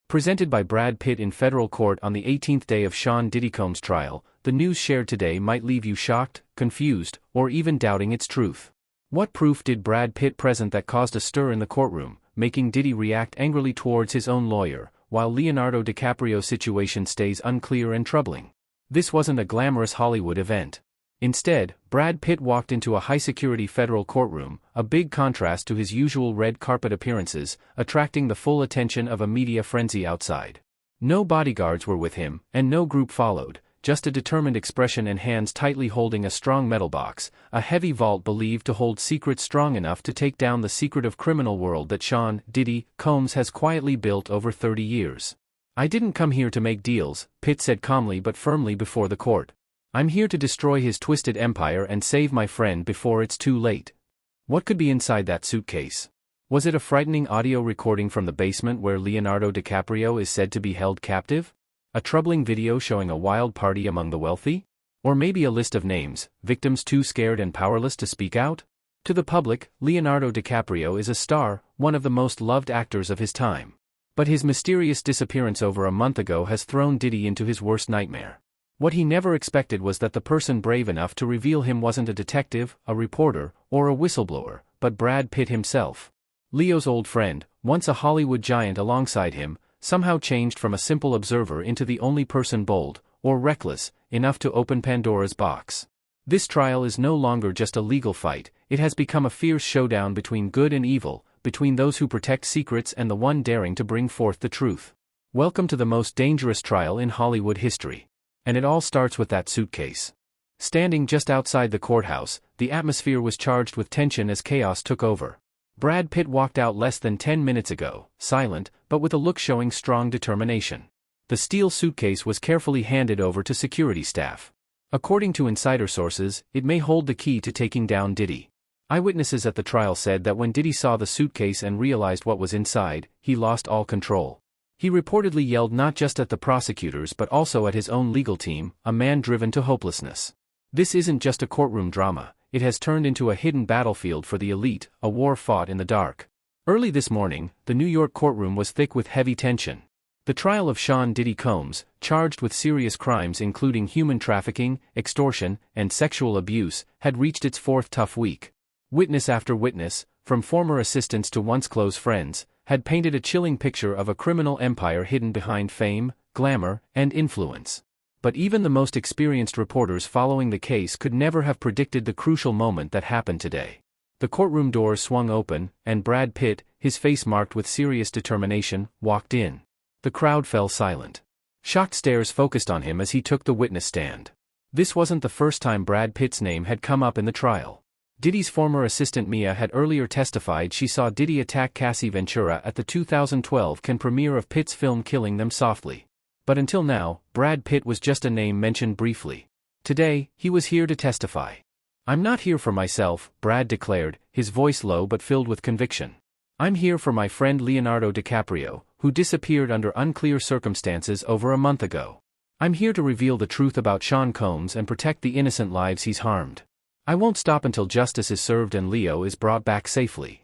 Presented by Brad Pitt in federal court on the 18th day of Sean Diddy Combs' trial, the news shared today might leave you shocked, confused, or even doubting its truth. What proof did Brad Pitt present that caused a stir in the courtroom, making Diddy react angrily towards his own lawyer, while Leonardo DiCaprio's situation stays unclear and troubling? This wasn't a glamorous Hollywood event. Instead, Brad Pitt walked into a high-security federal courtroom, a big contrast to his usual red carpet appearances, attracting the full attention of a media frenzy outside. No bodyguards were with him, and no group followed, just a determined expression and hands tightly holding a strong metal box, a heavy vault believed to hold secrets strong enough to take down the secretive criminal world that Sean Diddy Combs has quietly built over 30 years. "I didn't come here to make deals," Pitt said calmly but firmly before the court. "I'm here to destroy his twisted empire and save my friend before it's too late." What could be inside that suitcase? Was it a frightening audio recording from the basement where Leonardo DiCaprio is said to be held captive? A troubling video showing a wild party among the wealthy? Or maybe a list of names, victims too scared and powerless to speak out? To the public, Leonardo DiCaprio is a star, one of the most loved actors of his time. But his mysterious disappearance over a month ago has thrown Diddy into his worst nightmare. What he never expected was that the person brave enough to reveal him wasn't a detective, a reporter, or a whistleblower, but Brad Pitt himself. Leo's old friend, once a Hollywood giant alongside him, somehow changed from a simple observer into the only person bold, or reckless, enough to open Pandora's box. This trial is no longer just a legal fight, it has become a fierce showdown between good and evil, between those who protect secrets and the one daring to bring forth the truth. Welcome to the most dangerous trial in Hollywood history. And it all starts with that suitcase. Standing just outside the courthouse, the atmosphere was charged with tension as chaos took over. Brad Pitt walked out less than 10 minutes ago, silent, but with a look showing strong determination. The steel suitcase was carefully handed over to security staff. According to insider sources, it may hold the key to taking down Diddy. Eyewitnesses at the trial said that when Diddy saw the suitcase and realized what was inside, he lost all control. He reportedly yelled not just at the prosecutors but also at his own legal team, a man driven to hopelessness. This isn't just a courtroom drama, it has turned into a hidden battlefield for the elite, a war fought in the dark. Early this morning, the New York courtroom was thick with heavy tension. The trial of Sean Diddy Combs, charged with serious crimes including human trafficking, extortion, and sexual abuse, had reached its fourth tough week. Witness after witness, from former assistants to once close friends, had painted a chilling picture of a criminal empire hidden behind fame, glamour, and influence. But even the most experienced reporters following the case could never have predicted the crucial moment that happened today. The courtroom doors swung open, and Brad Pitt, his face marked with serious determination, walked in. The crowd fell silent. Shocked stares focused on him as he took the witness stand. This wasn't the first time Brad Pitt's name had come up in the trial. Diddy's former assistant Mia had earlier testified she saw Diddy attack Cassie Ventura at the 2012 Cannes premiere of Pitt's film Killing Them Softly. But until now, Brad Pitt was just a name mentioned briefly. Today, he was here to testify. "I'm not here for myself," Brad declared, his voice low but filled with conviction. "I'm here for my friend Leonardo DiCaprio, who disappeared under unclear circumstances over a month ago. I'm here to reveal the truth about Sean Combs and protect the innocent lives he's harmed. I won't stop until justice is served and Leo is brought back safely."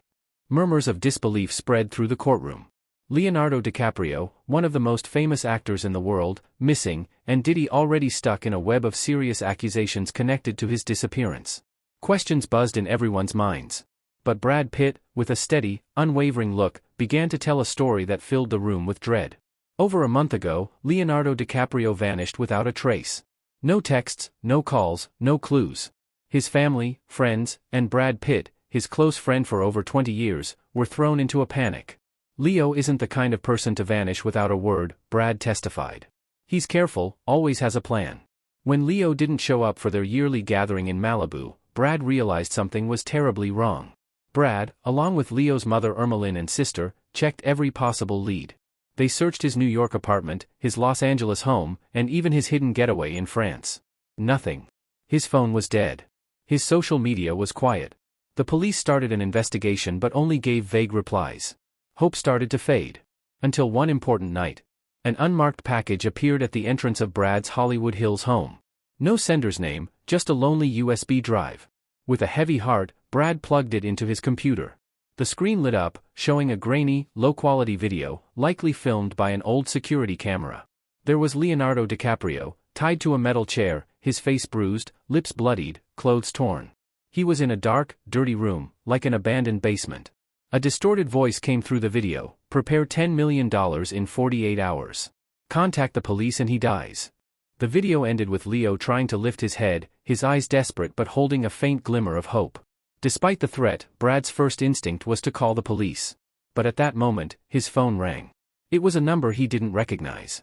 Murmurs of disbelief spread through the courtroom. Leonardo DiCaprio, one of the most famous actors in the world, missing, and Diddy already stuck in a web of serious accusations connected to his disappearance. Questions buzzed in everyone's minds. But Brad Pitt, with a steady, unwavering look, began to tell a story that filled the room with dread. Over a month ago, Leonardo DiCaprio vanished without a trace. No texts, no calls, no clues. His family, friends, and Brad Pitt, his close friend for over 20 years, were thrown into a panic. "Leo isn't the kind of person to vanish without a word," Brad testified. "He's careful, always has a plan." When Leo didn't show up for their yearly gathering in Malibu, Brad realized something was terribly wrong. Brad, along with Leo's mother Ermeline and sister, checked every possible lead. They searched his New York apartment, his Los Angeles home, and even his hidden getaway in France. Nothing. His phone was dead. His social media was quiet. The police started an investigation but only gave vague replies. Hope started to fade. Until one important night. An unmarked package appeared at the entrance of Brad's Hollywood Hills home. No sender's name, just a lonely USB drive. With a heavy heart, Brad plugged it into his computer. The screen lit up, showing a grainy, low-quality video, likely filmed by an old security camera. There was Leonardo DiCaprio, tied to a metal chair, his face bruised, lips bloodied, clothes torn. He was in a dark, dirty room, like an abandoned basement. A distorted voice came through the video: "Prepare $10 million in 48 hours. Contact the police and he dies." The video ended with Leo trying to lift his head, his eyes desperate but holding a faint glimmer of hope. Despite the threat, Brad's first instinct was to call the police. But at that moment, his phone rang. It was a number he didn't recognize.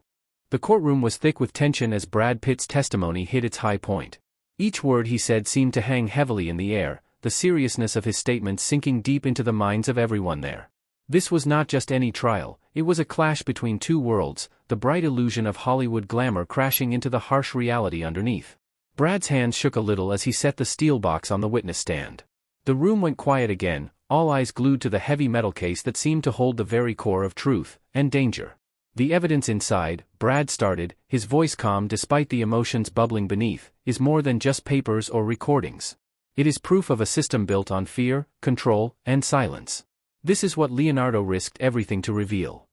The courtroom was thick with tension as Brad Pitt's testimony hit its high point. Each word he said seemed to hang heavily in the air, the seriousness of his statements sinking deep into the minds of everyone there. This was not just any trial, it was a clash between two worlds, the bright illusion of Hollywood glamour crashing into the harsh reality underneath. Brad's hands shook a little as he set the steel box on the witness stand. The room went quiet again, all eyes glued to the heavy metal case that seemed to hold the very core of truth and danger. "The evidence inside," Brad started, his voice calm despite the emotions bubbling beneath, "is more than just papers or recordings. It is proof of a system built on fear, control, and silence. This is what Leonardo risked everything to reveal."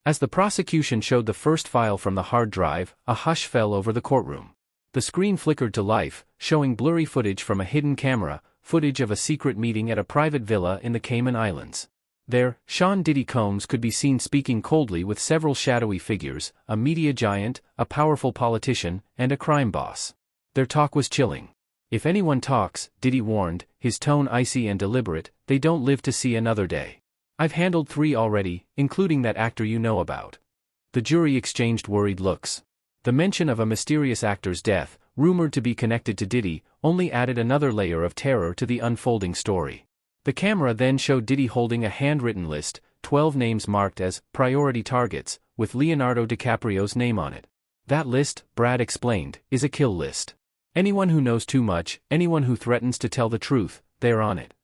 As the prosecution showed the first file from the hard drive, a hush fell over the courtroom. The screen flickered to life, showing blurry footage from a hidden camera, footage of a secret meeting at a private villa in the Cayman Islands. There, Sean Diddy Combs could be seen speaking coldly with several shadowy figures, a media giant, a powerful politician, and a crime boss. Their talk was chilling. "If anyone talks," Diddy warned, his tone icy and deliberate, "they don't live to see another day. I've handled 3 already, including that actor you know about." The jury exchanged worried looks. The mention of a mysterious actor's death, rumored to be connected to Diddy, only added another layer of terror to the unfolding story. The camera then showed Diddy holding a handwritten list, 12 names marked as priority targets, with Leonardo DiCaprio's name on it. "That list," Brad explained, "is a kill list. Anyone who knows too much, anyone who threatens to tell the truth, they're on it."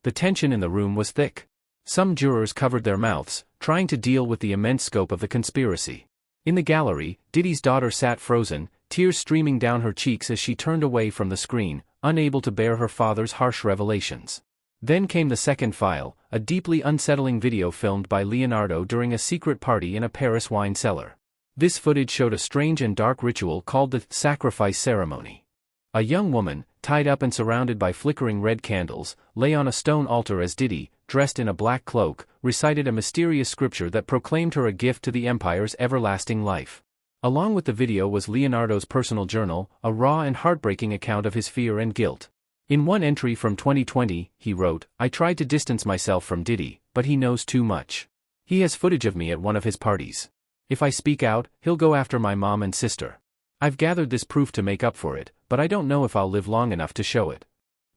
The tension in the room was thick. Some jurors covered their mouths, trying to deal with the immense scope of the conspiracy. In the gallery, Diddy's daughter sat frozen, tears streaming down her cheeks as she turned away from the screen, unable to bear her father's harsh revelations. Then came the second file, a deeply unsettling video filmed by Leonardo during a secret party in a Paris wine cellar. This footage showed a strange and dark ritual called the sacrifice ceremony. A young woman, tied up and surrounded by flickering red candles, lay on a stone altar as Diddy, dressed in a black cloak, recited a mysterious scripture that proclaimed her a gift to the empire's everlasting life. Along with the video was Leonardo's personal journal, a raw and heartbreaking account of his fear and guilt. In one entry from 2020, he wrote, "I tried to distance myself from Diddy, but he knows too much. He has footage of me at one of his parties. If I speak out, he'll go after my mom and sister. I've gathered this proof to make up for it, but I don't know if I'll live long enough to show it."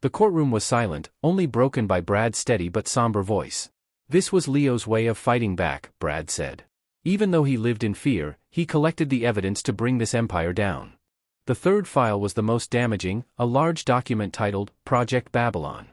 The courtroom was silent, only broken by Brad's steady but somber voice. "This was Leo's way of fighting back," Brad said. "Even though he lived in fear, he collected the evidence to bring this empire down." The third file was the most damaging, a large document titled Project Babylon.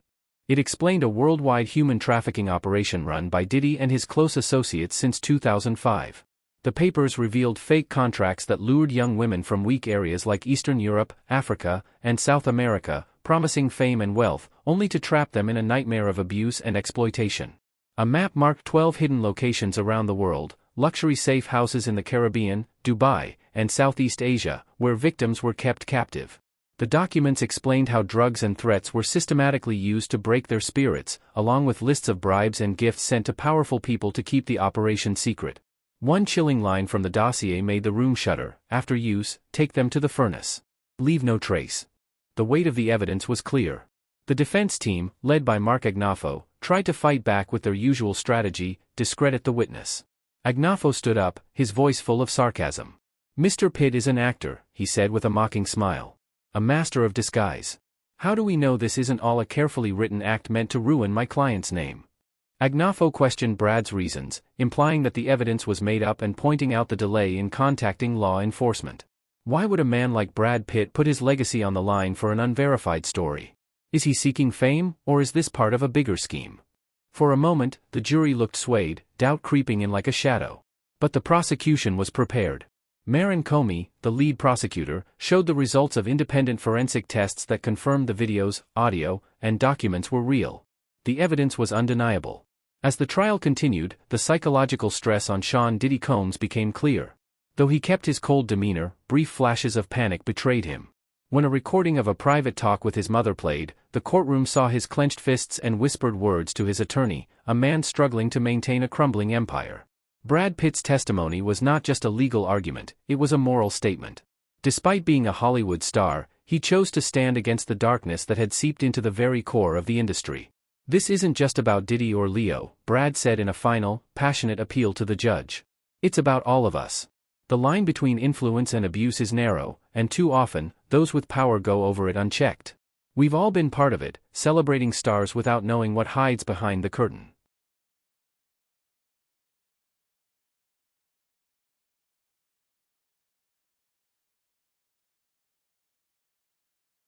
It explained a worldwide human trafficking operation run by Diddy and his close associates since 2005. The papers revealed fake contracts that lured young women from weak areas like Eastern Europe, Africa, and South America, promising fame and wealth, only to trap them in a nightmare of abuse and exploitation. A map marked 12 hidden locations around the world, luxury safe houses in the Caribbean, Dubai, and Southeast Asia, where victims were kept captive. The documents explained how drugs and threats were systematically used to break their spirits, along with lists of bribes and gifts sent to powerful people to keep the operation secret. One chilling line from the dossier made the room shudder: "After use, take them to the furnace. Leave no trace." The weight of the evidence was clear. The defense team, led by Mark Agnafo, tried to fight back with their usual strategy: discredit the witness. Agnafo stood up, his voice full of sarcasm. "Mr. Pitt is an actor," he said with a mocking smile. "A master of disguise. How do we know this isn't all a carefully written act meant to ruin my client's name?" Agnafo questioned Brad's reasons, implying that the evidence was made up and pointing out the delay in contacting law enforcement. Why would a man like Brad Pitt put his legacy on the line for an unverified story? Is he seeking fame, or is this part of a bigger scheme? For a moment, the jury looked swayed, doubt creeping in like a shadow. But the prosecution was prepared. Marin Comey, the lead prosecutor, showed the results of independent forensic tests that confirmed the videos, audio, and documents were real. The evidence was undeniable. As the trial continued, the psychological stress on Sean Diddy Combs became clear. Though he kept his cold demeanor, brief flashes of panic betrayed him. When a recording of a private talk with his mother played, the courtroom saw his clenched fists and whispered words to his attorney, a man struggling to maintain a crumbling empire. Brad Pitt's testimony was not just a legal argument, it was a moral statement. Despite being a Hollywood star, he chose to stand against the darkness that had seeped into the very core of the industry. "This isn't just about Diddy or Leo," Brad said in a final, passionate appeal to the judge. "It's about all of us. The line between influence and abuse is narrow, and too often, those with power go over it unchecked. We've all been part of it, celebrating stars without knowing what hides behind the curtain."